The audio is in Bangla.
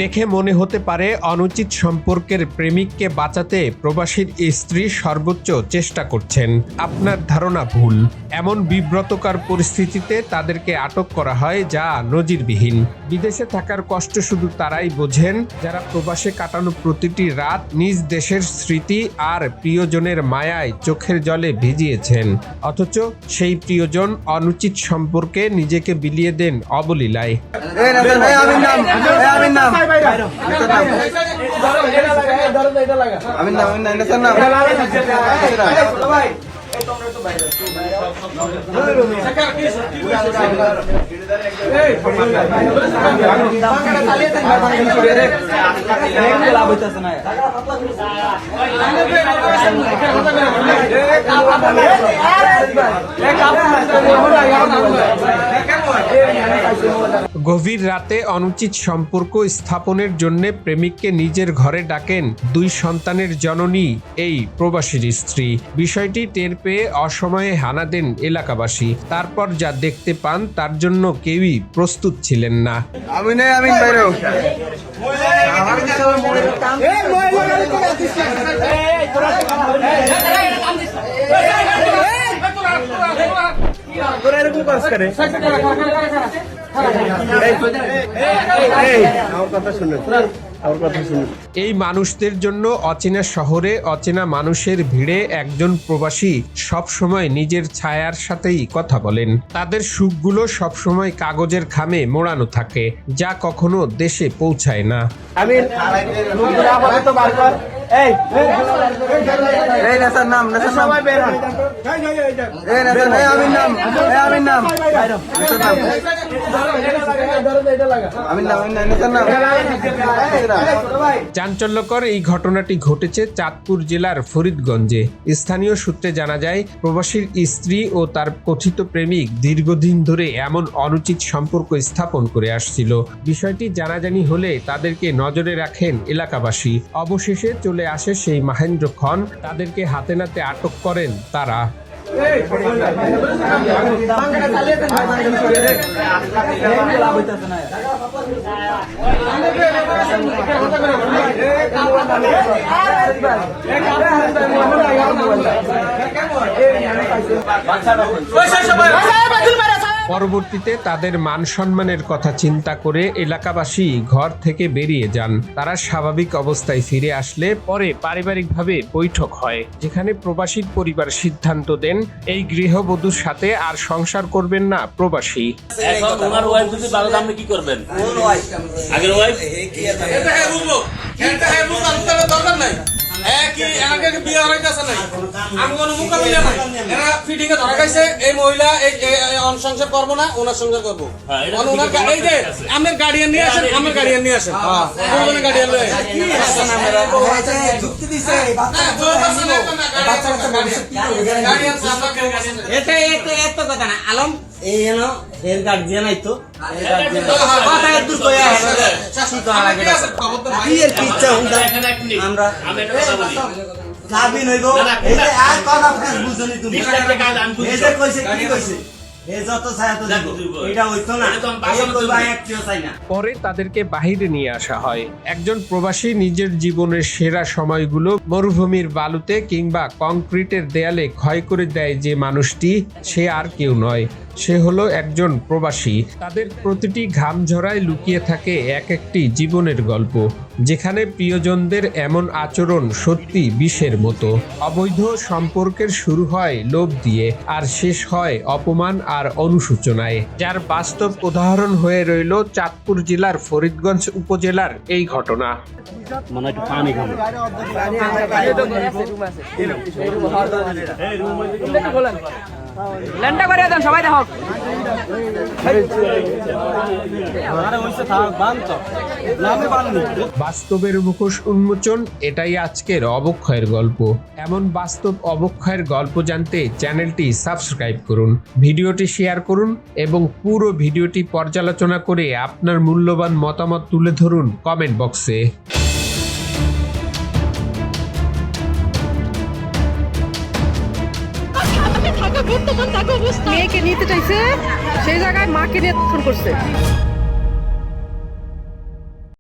দেখে মনে হতে পারে অনুচিত সম্পর্কের প্রেমিককে বাঁচাতে প্রবাসীর স্ত্রী সর্বোচ্চ চেষ্টা করছেন। আপনার ধারণা ভুল। এমন বিব্রতকর পরিস্থিতিতে তাদেরকে আটক করা হয়, যা নজিরবিহীন। বিদেশে থাকার কষ্ট শুধু তারাই বোঝেন যারা প্রবাসে কাটানো প্রতিটি রাত নিজ দেশের স্মৃতি আর প্রিয়জনের মায়ায় চোখের জলে ভিজিয়েছেন। অথচ সেই প্রিয়জন অনুচিত সম্পর্কে নিজেকে বিলিয়ে দেন অবলীলায়। গভীর রাতে অনুচিত সম্পর্ক স্থাপনের জন্য প্রেমিককে নিজের ঘরে ডাকেন দুই সন্তানের জননী এই প্রবাসীর স্ত্রী। বিষয়টি টের পেয়ে অসময়ে হানা দেন এলাকাবাসী। তারপর যা দেখতে পান তার জন্য কেউই প্রস্তুত ছিলেন না। এই মানুষদের জন্য অচেনা শহরে অচেনা মানুষের ভিড়ে একজন প্রবাসী সবসময় নিজের ছায়ার সাথেই কথা বলেন। তাদের সুখগুলো সবসময় কাগজের খামে মোড়ানো থাকে, যা কখনো দেশে পৌঁছায় না। চাঞ্চল্যকর এই ঘটনাটি ঘটেছে চাঁদপুর জেলার ফরিদগঞ্জে। স্থানীয় সূত্রে জানা যায়, প্রবাসীর স্ত্রী ও তার কথিত প্রেমিক দীর্ঘদিন ধরে এমন অনুচিত সম্পর্ক স্থাপন করে আসছিল। বিষয়টি জানাজানি হলে তাদেরকে নজরে রাখেন এলাকাবাসী। অবশেষে চলে আসে সেই মাহেন্দ্রক্ষণ। তাদেরকে হাতে নাতে আটক করেন তারা। পরবর্তীতে তাদের মান সম্মানের কথা চিন্তা করে এলাকাবাসী ঘর থেকে বেরিয়ে যান। তারা স্বাভাবিক অবস্থায় ফিরে আসলে পরে পারিবারিকভাবে বৈঠক হয়, যেখানে প্রবাসীর পরিবার সিদ্ধান্ত দেন এই গৃহবধূর সাথে আর সংসার করবেন না প্রবাসী। সংসার করবো না, ওনার সংসার করবো। আমার গার্ডিয়ান নিয়ে আসেন, আমার গার্ডিয়ান নিয়ে আসেন, গার্ডিয়ান কথা না আলম এই এর গার্জিয়ান আইতো আমরা যাবি নইব আর কথা বুঝনি তুমি পরে তাদেরকে বাহিরে নিয়ে আসা হয়। একজন প্রবাসী নিজের জীবনের সেরা সময়গুলো মরুভূমির বালুতে কিংবা কংক্রিটের দেয়ালে ক্ষয় করে দেয় যে মানুষটি, সে আর কেউ নয়, সে হলো একজন প্রবাসী। তাদের প্রতিটি ঘাম ঝরায় লুকিয়ে থাকে এক একটি জীবনের গল্প, যেখানে প্রিয়জনদের এমন আচরণ সত্যি বিষের মতো। অবৈধ সম্পর্কের শুরু হয় লোভ দিয়ে আর শেষ হয় অপমান আর অনুশোচনায়, যার বাস্তব উদাহরণ হয়ে রইল চাঁদপুর জেলার ফরিদগঞ্জ উপজেলার এই ঘটনা। ল্যান্ডটা করে দেন সবাই দেখো। বাস্তবের মুখোশ উন্মোচন, এটাই আজকের অবক্ষয়ের গল্প। এমন বাস্তব অবক্ষয়ের গল্প জানতে চ্যানেলটি সাবস্ক্রাইব করুন, ভিডিওটি শেয়ার করুন এবং পুরো ভিডিওটি পর্যালোচনা করে আপনার মূল্যবান মতামত তুলে ধরুন কমেন্ট বক্সে। মেয়েকে নিতে চাইছে, সেই জায়গায় মাকে নিয়ে ফোন করছে।